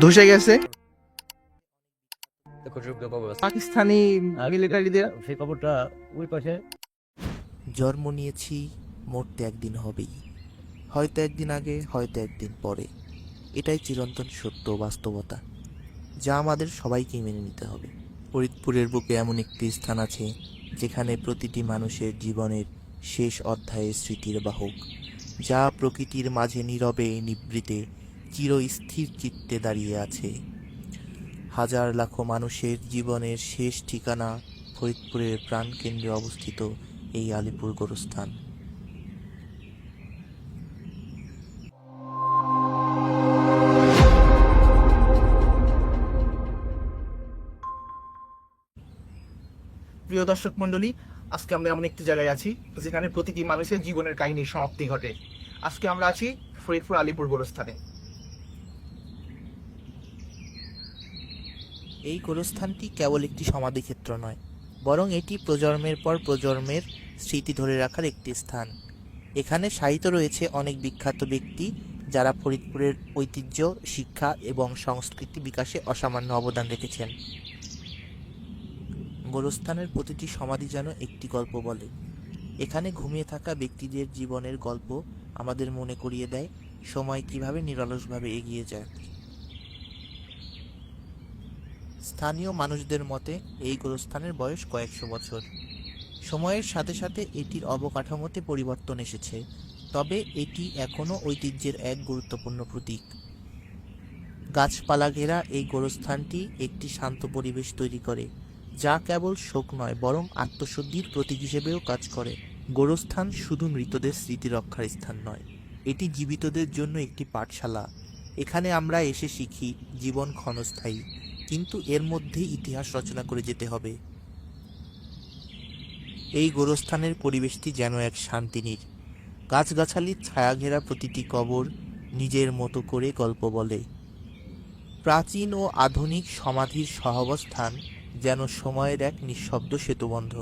ধসে গেছে পাকিস্তানি মিলিটারিদের। সেই খবরটা ওই পাশে জন্ম নিয়েছি, মরতে একদিন হবেই, হয়তো একদিন আগে, হয়তো একদিন পরে। এটাই চিরন্তন সত্য বাস্তবতা, যা আমাদের সবাইকে মেনে নিতে হবে। ফরিদপুরের বুকে এমন একটি স্থান আছে যেখানে প্রতিটি মানুষের জীবনের শেষ অধ্যায়ে স্মৃতির বাহক, যা প্রকৃতির মাঝে নীরবে নিভৃতে চিরস্থির চিত্তে দাঁড়িয়ে আছে। হাজার লাখো মানুষের জীবনের শেষ ঠিকানা ফরিদপুরের প্রাণকেন্দ্রে অবস্থিত এই আলিপুর গোরস্থান। প্রিয় দর্শক মন্ডলী, আজকে আমরা এমন একটি জায়গায় আছি যেখানে প্রতিটি মানুষের জীবনের কাহিনীর সমাপ্তি ঘটে। আজকে আমরা আছি ফরিদপুর আলিপুর গোরস্থানে। এই গোরস্থানটি কেবল একটি সমাধিক্ষেত্র নয়, বরং এটি প্রজন্মের পর প্রজন্মের স্মৃতি ধরে রাখার একটি স্থান। এখানে সাহিত্য রয়েছে অনেক বিখ্যাত ব্যক্তি যারা ফরিদপুরের ঐতিহ্য, শিক্ষা এবং সংস্কৃতি বিকাশে অসামান্য অবদান রেখেছেন। গোরস্থানের প্রতিটি সমাধি যেন একটি গল্প বলে। এখানে ঘুমিয়ে থাকা ব্যক্তিদের জীবনের গল্প আমাদের মনে করিয়ে দেয় সময় কিভাবে নিরলসভাবে এগিয়ে যায়। স্থানীয় মানুষদের মতে এই গোরস্থানের বয়স কয়েকশো বছর। সময়ের সাথে সাথে এটির অবকাঠামোতে পরিবর্তন এসেছে, তবে এটি এখনও ঐতিহ্যের এক গুরুত্বপূর্ণ প্রতীক। গাছপালা ঘেরা এই গোরস্থানটি একটি শান্ত পরিবেশ তৈরি করে, যা কেবল শোক নয় বরং আত্মশুদ্ধির প্রতীক হিসেবেও কাজ করে। গোরস্থান শুধু মৃতদের স্মৃতি রক্ষার স্থান নয়, এটি জীবিতদের জন্য একটি পাঠশালা। এখানে আমরা এসে শিখি জীবন ক্ষণস্থায়ী, কিন্তু এর মধ্যেই ইতিহাস রচনা করে যেতে হবে। এই গোরস্থানের পরিবেশটি যেন এক শান্তিনীড়। গাছগাছালির ছায়া ঘেরা প্রতিটি কবর নিজের মতো করে গল্প বলে। প্রাচীন ও আধুনিক সমাধির সহাবস্থান যেন সময়ের এক নিঃশব্দ সেতুবন্ধ।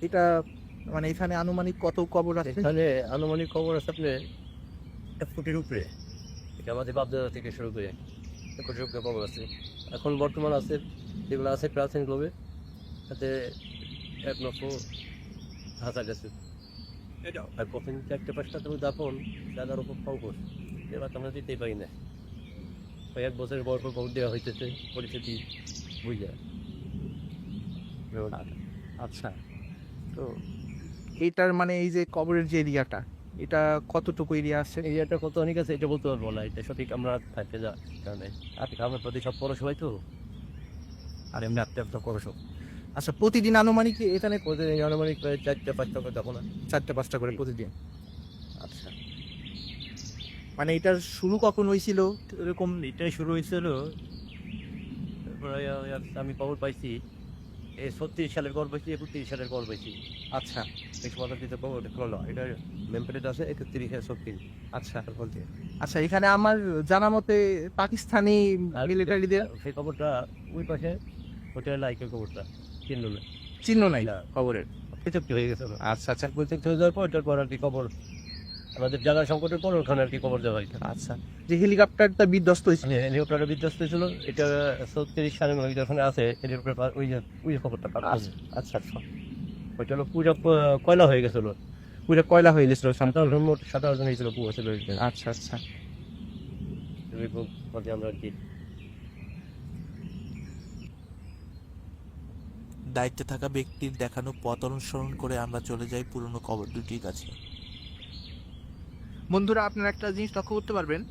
এটা মানে এখানে আনুমানিক কত কবর আছে? এখানে আনুমানিক খবর আছে আপনি 1 ফুটের উপরে। এটা আমাদের বাপদাদা থেকে শুরু করে 1 ফুটের উপরে খবর আছে। এখন বর্তমান আছে যেগুলো আছে প্রাচীন গ্লোবে, তাতে 1,00,000 আছে। আর প্রথম 4-5টা তুমি দাপন দাদার উপর ফোকস এবার আমরা দিতেই পারি না। 1 বছরের পর পর ভোট দেওয়া হইতেছে, পরিস্থিতি বুঝা। আচ্ছা, তো এইটার মানে এই যে কবরের যে এরিয়াটা, এটা কতটুকু এরিয়া আছে? এরিয়াটা কত অনেক আছে এটা বলতে পারবো না, এটা সঠিক আমরা থাকতে যা কারণে আমার প্রতি সব পরসবাই তো, আর এমনি আত্মীয় পরসব। আচ্ছা, প্রতিদিন আনুমানিক এখানে প্রতিদিন আনুমানিক প্রায় 4-5টা করে দেখো না, 4-5টা করে প্রতিদিন? আচ্ছা, মানে এটার শুরু কখন হয়েছিল এরকম? এটাই শুরু হয়েছিল আমি খবর পাইছি 36 সালের খবর পাইছি, 31 সালের খবর পাইছি। আচ্ছা, 135 খবর দেখলো এটা মেমপ্লেট আছে 31-36। আচ্ছা বলতে আচ্ছা, এখানে আমার জানা মতে পাকিস্তানি মিলিটারিদের সেই খবরটা ওই পাশে হোটেল লাইকের খবরটা চিহ্ন নাই খবরের। পৃথক হয়ে গেছে। আচ্ছা আচ্ছা পৃথক হয়ে যাওয়ার পর ওটার পর আর কি খবর আমাদের জায়গা সংকটের পর ওখানে আর কি খবর দেওয়া হয়েছে। আচ্ছা, যে হেলিকপ্টারটা বিধ্বস্ত হয়েছিল, হেলিকপ্টারটা বিধ্বস্ত ছিল, এটা 36 সালে ওখানে আছে হেলিকপ্টার, ওই খবরটা আচ্ছা আচ্ছা, ওইটা হলো পুরো কয়লা হয়ে গেছিল, পুরো কয়লা হয়ে গেছিল। 17 জন হয়েছিল পুরো ছিল। আচ্ছা আচ্ছা, আমরা আর কি দায়িত্বে থাকা ব্যক্তির দেখানো পথ অনুসরণ করে আমরা চলে যাই পুরনো কবর দুটির কাছে। বন্ধুরা, আপনারা একটা জিনিস লক্ষ্য করতে পারবেন,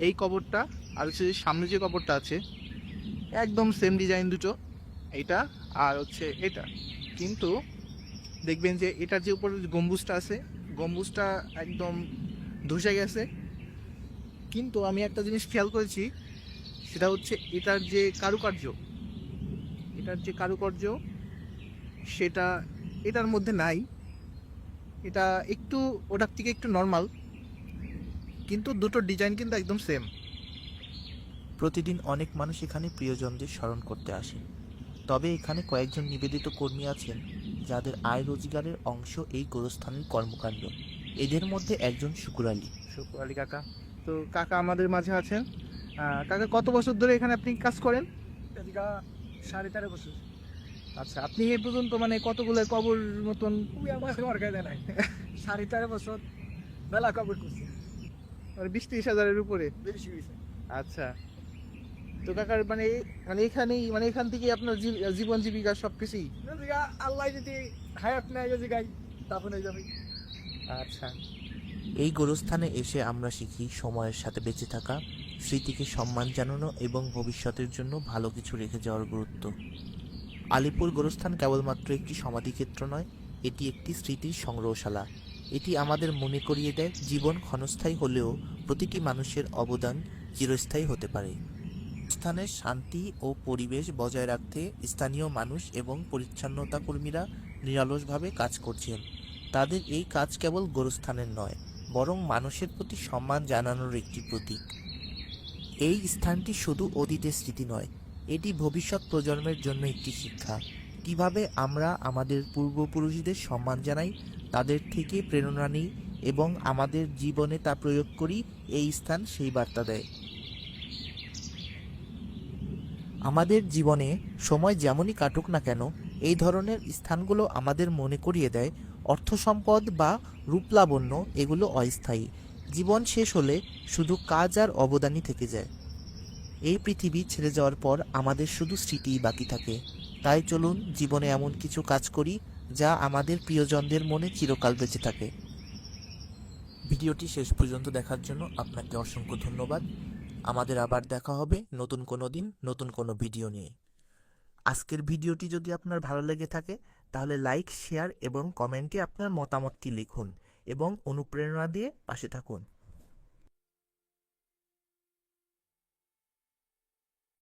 এই কবরটা আর হচ্ছে যে সামনে যে কবরটা আছে একদম সেম ডিজাইন দুটো, এইটা আর হচ্ছে এটা, কিন্তু দেখবেন যে এটার যে উপরে গম্বুজটা আছে, গম্বুজটা একদম ধসে গেছে। কিন্তু আমি একটা জিনিস খেয়াল করেছি, সেটা হচ্ছে এটার যে কারুকার্য সেটা এটার মধ্যে নাই। এটা একটু ওটার থেকে একটু নর্মাল, কিন্তু দুটো ডিজাইন কিন্তু একদম সেম। প্রতিদিন অনেক মানুষ এখানে প্রিয়জনদের স্মরণ করতে আসে, তবে এখানে কয়েকজন নিবেদিত কর্মী আছেন যাদের আয় রোজগারের অংশ এই গোরস্থানের কর্মকাণ্ড। এদের মধ্যে একজন শুকুর আলী। ইউসুফ আলী কাকা। তো কাকা আমাদের মাঝে আছেন। কাকা কত বছর ধরে এখানে আপনি কাজ করেন? এদিকে 13.5 বছর। আচ্ছা, আপনি এই পর্যন্ত মানে কতগুলো কবর মতন? ওই আমার আমার কাছে নাই 13.5 বছর মেলা কবর করছি, মানে 20-30 হাজারের উপরে? বেশি হয়েছে। আচ্ছা, তো কাকার মানে মানে এখানেই মানে এখান থেকে আপনার জীবন জীবিকা সবকিছুই? এদিকে আল্লাহ যদি হায়াত নেয় এদিকে দাফন হয়ে যাবে। আচ্ছা, এই গোরস্থানে এসে আমরা শিখি সময়ের সাথে বেঁচে থাকা, স্মৃতিকে সম্মান জানানো এবং ভবিষ্যতের জন্য ভালো কিছু রেখে যাওয়ার গুরুত্ব। আলিপুর গোরস্থান কেবলমাত্র একটি সমাধিক্ষেত্র নয়, এটি একটি স্মৃতির সংগ্রহশালা। এটি আমাদের মনে করিয়ে দেয় জীবন ক্ষণস্থায়ী হলেও প্রতিটি মানুষের অবদান চিরস্থায়ী হতে পারে। স্থানের শান্তি ও পরিবেশ বজায় রাখতে স্থানীয় মানুষ এবং পরিচ্ছন্নতা কর্মীরা নিরলসভাবে কাজ করছেন। তাদের এই কাজ কেবল গোরস্থানের নয়, বরং মানুষের প্রতি সম্মান জানানোর একটি প্রতীক। এই স্থানটি শুধু অতীতের স্মৃতি নয়, এটি ভবিষ্যৎ প্রজন্মের জন্য একটি শিক্ষা। কিভাবে আমরা আমাদের পূর্বপুরুষদের সম্মান জানাই, তাদের থেকে প্রেরণা নিই এবং আমাদের জীবনে তা প্রয়োগ করি, এই স্থান সেই বার্তা দেয়। আমাদের জীবনে সময় যেমনই কাটুক না কেন, এই ধরনের স্থানগুলো আমাদের মনে করিয়ে দেয় অর্থ সম্পদ বা রূপলাবণ্য এগুলো অস্থায়ী। জীবন শেষ হলে শুধু কাজ আর অবদানই থেকে যায়। এই পৃথিবী ছেড়ে যাওয়ার পর আমাদের শুধু স্মৃতিই বাকি থাকে। তাই চলুন জীবনে এমন কিছু কাজ করি যা আমাদের প্রিয়জনদের মনে চিরকাল বেঁচে থাকে। ভিডিওটি শেষ পর্যন্ত দেখার জন্য আপনাকে অসংখ্য ধন্যবাদ। আমাদের আবার দেখা হবে নতুন কোনো দিন নতুন কোনো ভিডিও নিয়ে। আজকের ভিডিওটি যদি আপনার ভালো লেগে থাকে তাহলে লাইক, শেয়ার এবং কমেন্টে আপনার মতামতটি লিখুন এবং অনুপ্রেরণা দিয়ে পাশে থাকুন।